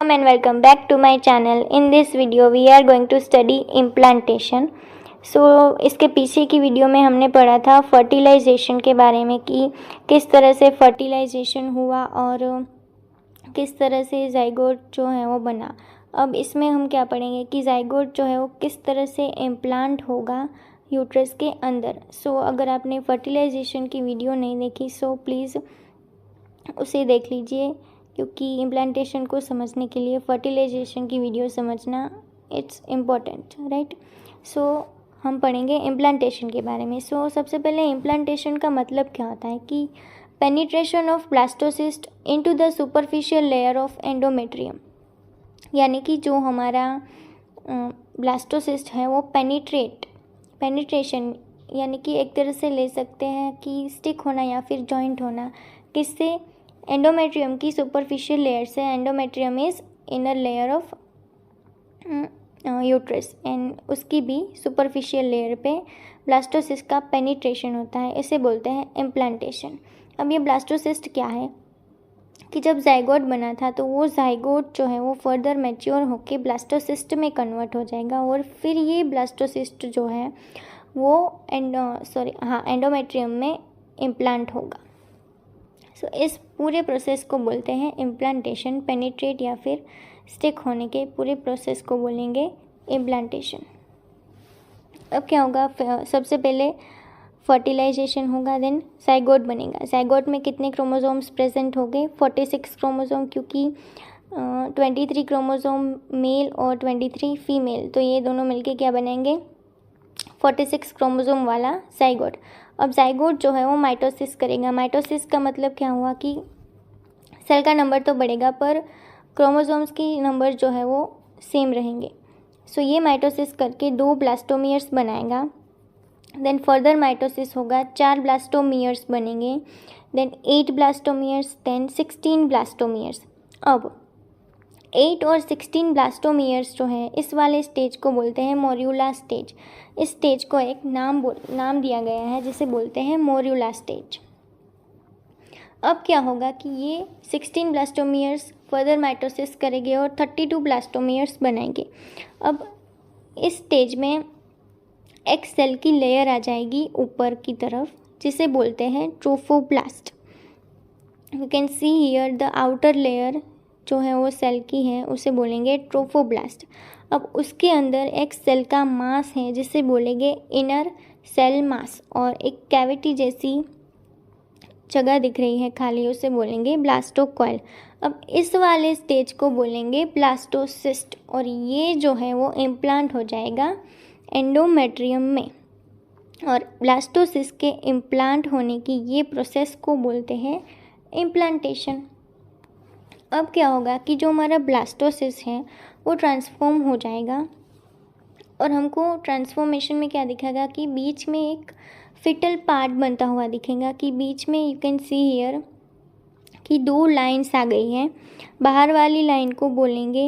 And welcome back to my channel. In this video we are going to study implantation. इसके पीछे की video में हमने पढ़ा था फर्टिलाइजेशन के बारे में कि किस तरह से फर्टिलाइजेशन हुआ और किस तरह से जाइगोट जो है वो बना। अब इसमें हम क्या पढ़ेंगे कि जाइगोट जो है वो किस तरह से इम्प्लांट होगा यूट्रस के अंदर। अगर आपने फर्टिलाइजेशन की वीडियो नहीं देखी प्लीज़ उसे देख लीजिए, क्योंकि इम्प्लांटेशन को समझने के लिए फर्टिलाइजेशन की वीडियो समझना इट्स इम्पॉर्टेंट, राइट। हम पढ़ेंगे इम्प्लांटेशन के बारे में। सबसे पहले इम्प्लांटेशन का मतलब क्या होता है कि penetration of blastocyst into the superficial layer of endometrium, यानी कि जो हमारा ब्लास्टोसिस्ट है वो पेनिट्रेशन यानी कि एक तरह से ले सकते हैं कि स्टिक होना या फिर जॉइंट होना, किससे? एंडोमेट्रियम की सुपरफिशियल लेयर से। Endometrium is inner layer of uterus and उसकी भी सुपरफिशियल लेयर पे ब्लास्टोसिस्ट का पेनिट्रेशन होता है, इसे बोलते हैं इम्प्लांटेशन। अब ये ब्लास्टोसिस्ट क्या है कि जब जाइगोट बना था तो वो जाइगोट जो है वो फर्दर मैच्योर होके ब्लास्टोसिस्ट में कन्वर्ट हो जाएगा और फिर ये ब्लास्टोसिस्ट जो है वो एंडोमेट्रियम में इम्प्लांट होगा। इस पूरे प्रोसेस को बोलते हैं इम्प्लांटेशन। पेनिट्रेट या फिर स्टिक होने के पूरे प्रोसेस को बोलेंगे इम्प्लांटेशन। अब क्या होगा? सबसे पहले फर्टिलाइजेशन होगा, देन जाइगोट बनेगा। जाइगोट में कितने क्रोमोसोम्स प्रेजेंट हो गए? 46 क्रोमोसोम, क्योंकि 23 क्रोमोसोम मेल और 23 फीमेल, तो ये दोनों मिलके क्या बनेंगे? 46 क्रोमोसोम वाला जाइगोट। अब जाइगोट जो है वो माइटोसिस करेगा। माइटोसिस का मतलब क्या हुआ कि सेल का नंबर तो बढ़ेगा पर क्रोमोसोम्स की नंबर जो है वो सेम रहेंगे। ये माइटोसिस करके 2 ब्लास्टोमियर्स बनाएगा। देन फर्दर माइटोसिस होगा, 4 ब्लास्टोमियर्स बनेंगे, देन 8 ब्लास्टोमियर्स, देन 16 ब्लास्टोमियर्स। अब 8 और 16 ब्लास्टोमियर्स जो है इस वाले स्टेज को बोलते हैं मोर्यूला स्टेज। इस स्टेज को एक नाम दिया गया है जिसे बोलते हैं मोर्यूला स्टेज। अब क्या होगा कि ये 16 ब्लास्टोमियर्स फर्दर माइटोसिस करेंगे और 32 ब्लास्टोमियर्स बनाएंगे। अब इस स्टेज में एक सेल की लेयर आ जाएगी ऊपर की तरफ जिसे बोलते हैं trophoblast. You can see here the outer layer जो है वो सेल की है, उसे बोलेंगे ट्रोफोब्लास्ट। अब उसके अंदर एक सेल का मास है जिसे बोलेंगे इनर सेल मास, और एक कैविटी जैसी जगह दिख रही है खाली, उसे बोलेंगे ब्लास्टोकॉइल। अब इस वाले स्टेज को बोलेंगे ब्लास्टोसिस्ट, और ये जो है वो इम्प्लांट हो जाएगा एंडोमेट्रियम में। और ब्लास्टोसिस्ट के इम्प्लांट होने की ये प्रोसेस को बोलते हैं इम्प्लांटेशन। अब क्या होगा कि जो हमारा ब्लास्टोसिस्ट है वो ट्रांसफॉर्म हो जाएगा और हमको ट्रांसफॉर्मेशन में क्या दिखेगा कि बीच में एक फिटल पार्ट बनता हुआ दिखेगा, कि बीच में यू कैन सी हियर कि 2 लाइंस आ गई हैं। बाहर वाली लाइन को बोलेंगे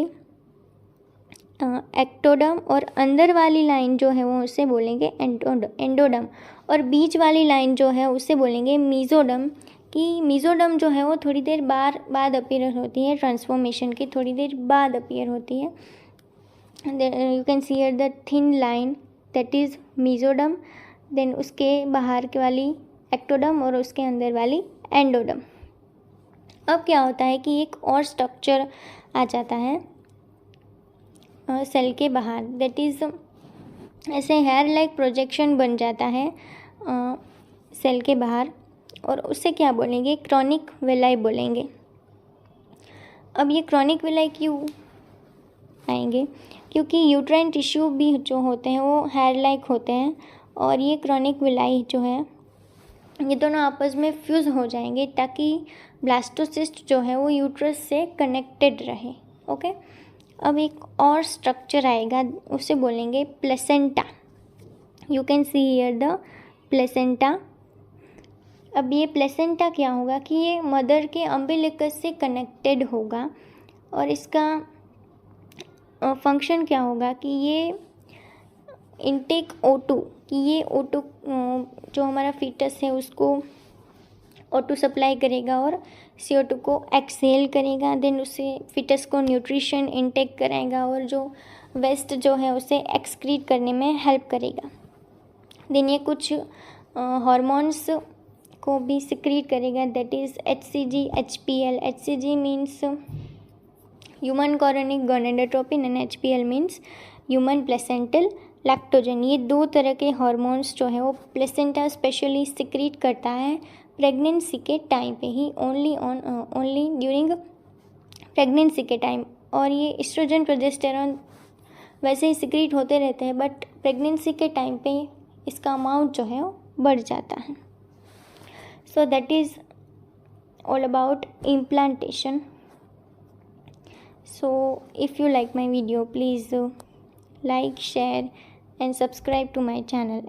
एक्टोडम और अंदर वाली लाइन जो है वो उसे बोलेंगे एंडोडम, और बीच वाली लाइन जो है उसे बोलेंगे मीजोडम। कि मीजोडम जो है वो थोड़ी देर बाद अपीयर होती है, ट्रांसफॉर्मेशन की थोड़ी देर बाद अपीयर होती है। You can see here the thin line that is mesoderm, then उसके बाहर की वाली एक्टोडम और उसके अंदर वाली एंडोडम। अब क्या होता है कि एक और स्ट्रक्चर आ जाता है सेल के बाहर, दैट इज़ ऐसे हेयर लाइक प्रोजेक्शन बन जाता है सेल के बाहर, और उसे क्या बोलेंगे? क्रॉनिक विलाई बोलेंगे। अब ये क्रॉनिक विलाई क्यों आएंगे? क्योंकि यूट्राइन टिश्यू भी जो होते हैं वो हेयर लाइक होते हैं, और ये क्रॉनिक विलाई जो है ये दोनों आपस में फ्यूज़ हो जाएंगे ताकि ब्लास्टोसिस्ट जो है वो यूट्रस से कनेक्टेड रहे। ओके। अब एक और स्ट्रक्चर आएगा, उसे बोलेंगे placenta. You can see here the placenta. अब ये प्लेसेंटा क्या होगा कि ये मदर के अम्बिलिकस से कनेक्टेड होगा, और इसका फंक्शन क्या होगा कि ये इनटेक O2, कि ये O2 जो हमारा फीटस है उसको O2 सप्लाई करेगा और CO2 को एक्सहेल करेगा। देन उससे फिटस को न्यूट्रिशन इनटेक कराएगा और जो वेस्ट जो है उसे एक्सक्रीट करने में हेल्प करेगा। देन ये कुछ हार्मोन्स को भी सिक्रीट करेगा, that is HCG, HPL। HCG means human chorionic gonadotropin and HPL means human placental lactogen. ये दो तरह के हार्मोन्स जो है वो प्लेसेंटा स्पेशली सिक्रीट करता है प्रेगनेंसी के टाइम पे ही, ओनली ड्यूरिंग प्रेगनेंसी के टाइम। और ये एस्ट्रोजन प्रोजेस्टेरॉन वैसे ही सिक्रीट होते रहते हैं, बट प्रेगनेंसी के टाइम पे इसका अमाउंट जो है वो बढ़ जाता है। So that is all about implantation. So if you like my video, please like, share and subscribe to my channel.